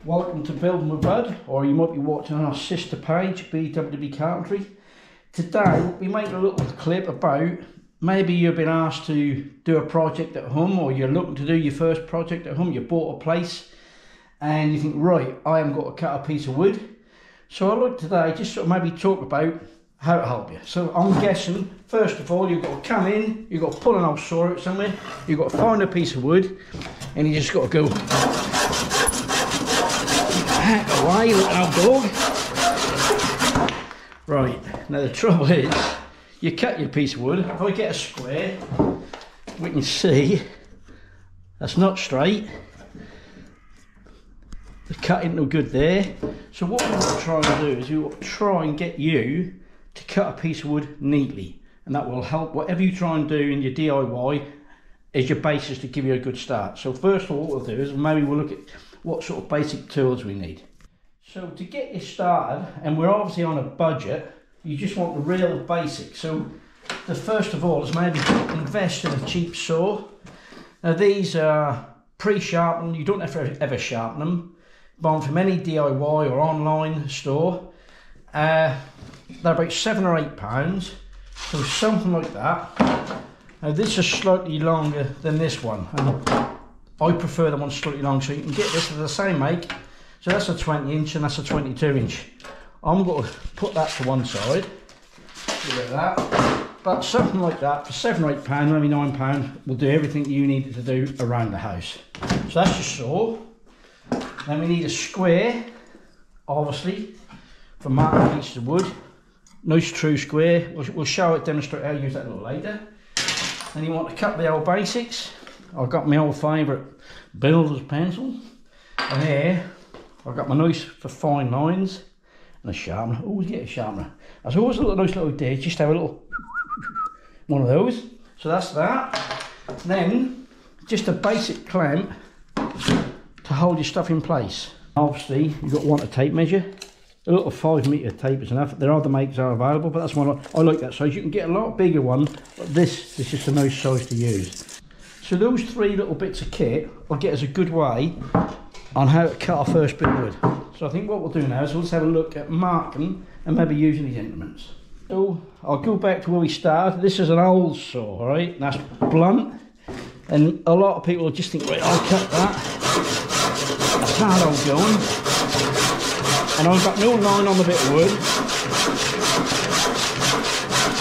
Welcome to Building with Bud, or you might be watching on our sister page, BWB Carpentry. Today we'll be making a little clip about maybe you've been asked to do a project at home, or you're looking to do your first project at home. You bought a place and you think, right, I haven't got to cut a piece of wood. So I'd like today just sort of maybe talk about how to help you. So I'm guessing, first of all, you've got to come in, you've got to pull an old saw out somewhere, you've got to find a piece of wood, and you just got to go hack away like an old dog. Right, now the trouble is, you cut your piece of wood. If I get a square, we can see that's not straight. The cutting no good there. So what we want to try and do is we will try and get you to cut a piece of wood neatly, and that will help whatever you try and do in your DIY is your basis to give you a good start. So first of all, what we'll do is maybe we'll look at what sort of basic tools we need. So to get you started, and we're obviously on a budget, you just want the real basics. So the first of all is maybe invest in a cheap saw. Now these are pre-sharpened, you don't have to ever sharpen them. Buy them from any DIY or online store. They're about £7 or £8, so something like that. Now this is slightly longer than this one, and I prefer the one slightly longer, so you can get this as the same make. So that's a 20-inch and that's a 22-inch. I'm going to put that to one side. Look at that. But something like that for £7 or £8, maybe £9, will do everything you need to do around the house. So that's your saw. Then we need a square, obviously, for marking pieces of wood. Nice true square. We'll show it, demonstrate how to use that a little later. Then you want to cut the old basics. I've got my old favourite builder's pencil. And here, I've got my nice for fine lines. And a sharpener. Always get a sharpener. There's always a nice little idea, just have a little one of those. So that's that. Then, just a basic clamp to hold your stuff in place. Obviously, you've got to want a tape measure. A little 5-metre tape is enough. There are other makes are available, but that's one I like that size. You can get a lot bigger one, but this is just a nice size to use. So those 3 little bits of kit will get us a good way on how to cut our first bit of wood. So I think what we'll do now is we'll just have a look at marking and maybe using these implements. So I'll go back to where we started. This is an old saw, right? That's blunt. And a lot of people will just think, right, I'll cut that. That's hard old going. And I've got no line on the bit of wood.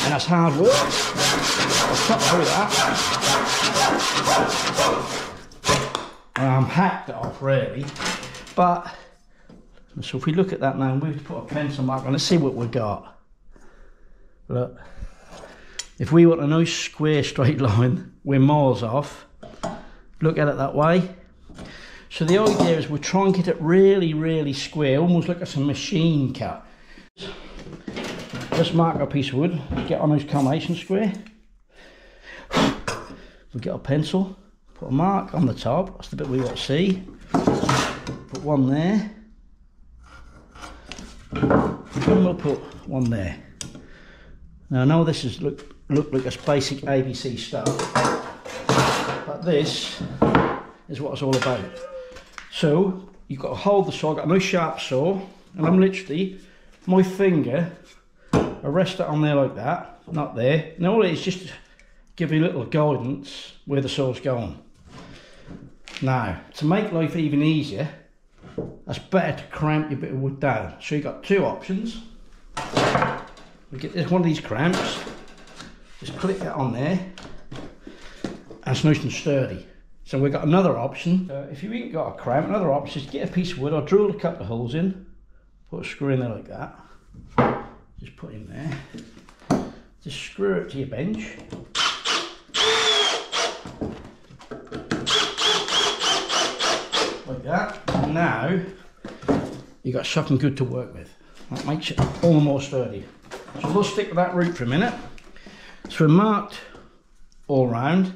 And that's hard work. I'll cut through that. And I'm hacked it off really. But, so if we look at that now, we've put a pencil mark on, let's see what we've got. Look. If we want a nice square straight line, we're miles off. Look at it that way. So the idea is we'll try and get it really, really square, almost like it's a machine cut. Let's mark our piece of wood, get on those combination square. We'll get a pencil, put a mark on the top, that's the bit we want to see. Put one there. And we'll put one there. Now I know this is look like it's basic ABC stuff, but this is what it's all about. So you've got to hold the saw. I've got a nice sharp saw, and I'm literally, my finger, I rest it on there like that, not there. And all it is just to give you a little guidance where the saw's going. Now, to make life even easier, that's better to cramp your bit of wood down. So you've got 2 options. We get this one of these cramps, just click it on there, and it's nice and sturdy. So we've got another option. If you ain't got a cramp, another option is get a piece of wood, or drill a couple of holes in, put a screw in there like that, just put in there, just screw it to your bench. Like that. And now you've got something good to work with. That makes it all the more sturdy. So we'll stick with that route for a minute. So we're marked all round,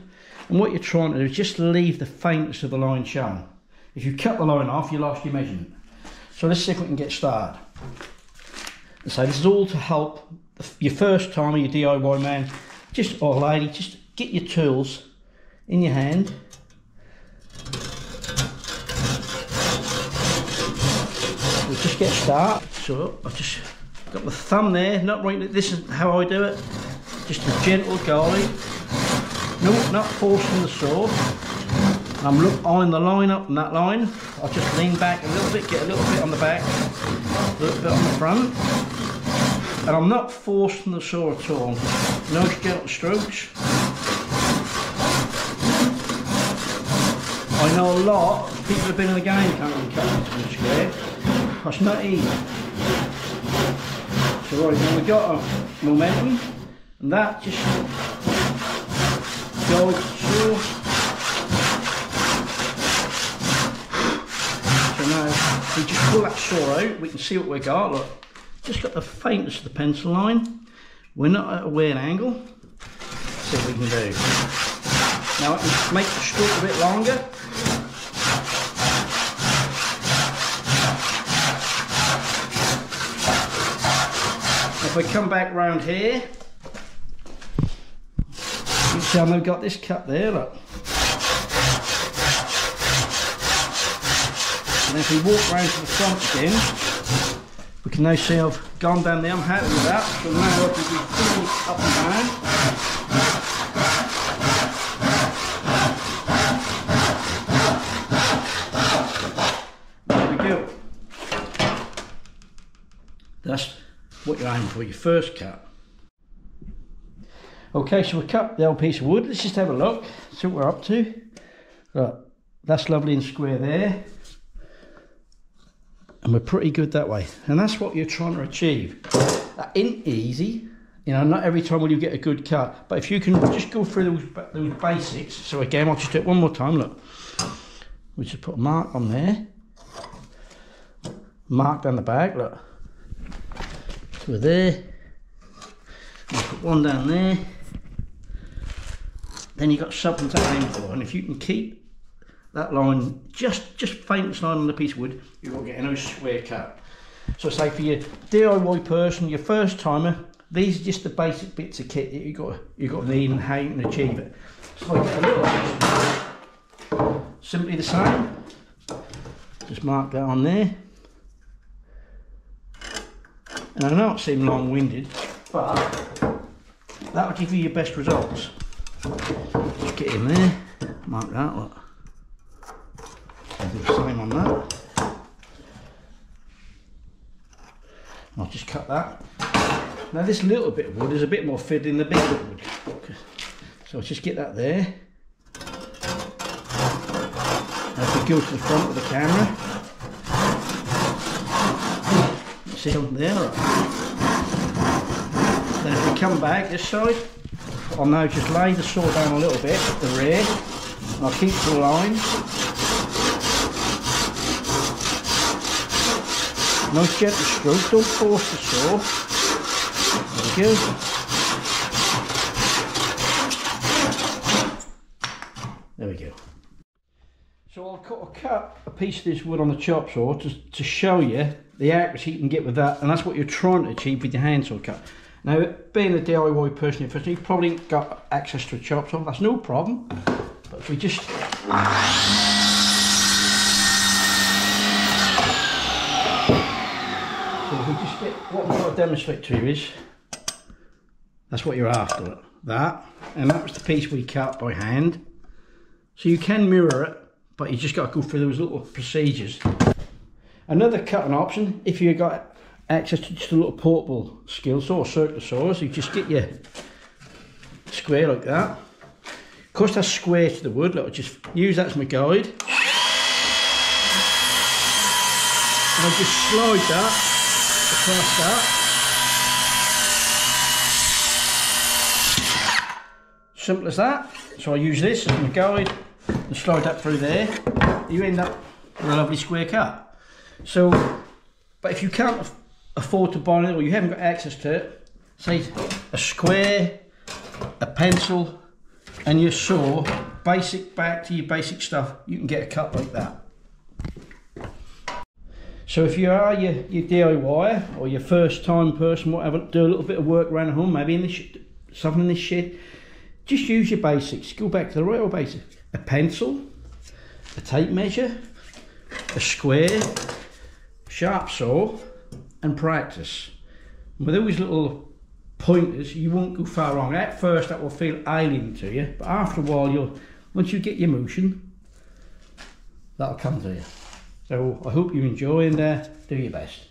and what you're trying to do is just leave the faintness of the line shown. If you cut the line off, you lost your measurement. So let's see if we can get started. So this is all to help your first timer, your DIY man, just, or lady, just get your tools in your hand. we'll just get started. So I've just got my thumb there, not right, this is how I do it. Just a gentle guide. No, not forcing the saw. I'm eyeing the line up and that line. I'll just lean back a little bit, get a little bit on the back, a little bit on the front. And I'm not forcing the saw at all. Nice gentle strokes. I know a lot of people have been in the game can't really cut into the square. That's not easy. So right, now we've got a momentum, and that just guides the saw. So now, if we just pull that saw out, we can see what we got. Look, just got the faintest of the pencil line. We're not at a weird angle. Let's see what we can do. Now I can make the stroke a bit longer. If we come back round here, you see I've got this cut there, look. And if we walk round to the front again, we can now see I've gone down there. I'm happy with that. So now I can do full up and down. There we go. That's what you're aiming for, your first cut. Okay, so we cut the old piece of wood. Let's just have a look, see what we're up to. Look, that's lovely and square there. And we're pretty good that way. And that's what you're trying to achieve. That ain't easy. You know, not every time will you get a good cut. But if you can just go through those basics. So again, I'll just do it one more time, look. We just put a mark on there. Mark down the back, look. So we're there. We'll put one down there. Then you've got something to aim for. And if you can keep that line just faintest line on the piece of wood, you will get a nice square cut. So say for your DIY person, your first timer, these are just the basic bits of kit that you've got to need and how you can achieve it. So I get a little simply the same. Just mark that on there. And I know it seems long-winded, but that will give you your best results. Just get in there, mark that, look. I'll do the same on that. I'll just cut that. Now this little bit of wood is a bit more fiddly than the big bit of wood. So I'll just get that there. Now if we go to the front of the camera, see something there, right? Then if we come back this side, I'll now just lay the saw down a little bit at the rear, and I'll keep the line. Nice gentle stroke, don't force the saw. There we go. There we go. So I'll cut a piece of this wood on the chop saw to show you the accuracy you can get with that, and that's what you're trying to achieve with your hand saw cut. Now, being a DIY person, you've probably got access to a chop saw, that's no problem. But if we just... what I'm going to demonstrate to you is, that's what you're after, that, and that was the piece we cut by hand. So you can mirror it, but you just got to go through those little procedures. Another cutting option, if you've got access to just a little portable skill saw or circular saws, you just get your square like that. Of course that's square to the wood, look, just use that as my guide. And I'll just slide that across that. Simple as that. So I use this as my guide and slide that through there. You end up with a lovely square cut. So, but if you can't afford to buy it or you haven't got access to it, say a square, a pencil and your saw, basic back to your basic stuff, you can get a cut like that. So if you are your DIY or your first time person, whatever, do a little bit of work around the home, maybe in this something in this shed, just use your basics. Go back to the right old basics. A pencil, a tape measure, a square, sharp saw and practice. With those little pointers, you won't go far wrong. At first that will feel alien to you, but after a while, once you get your motion, that'll come to you. So I hope you enjoy and do your best.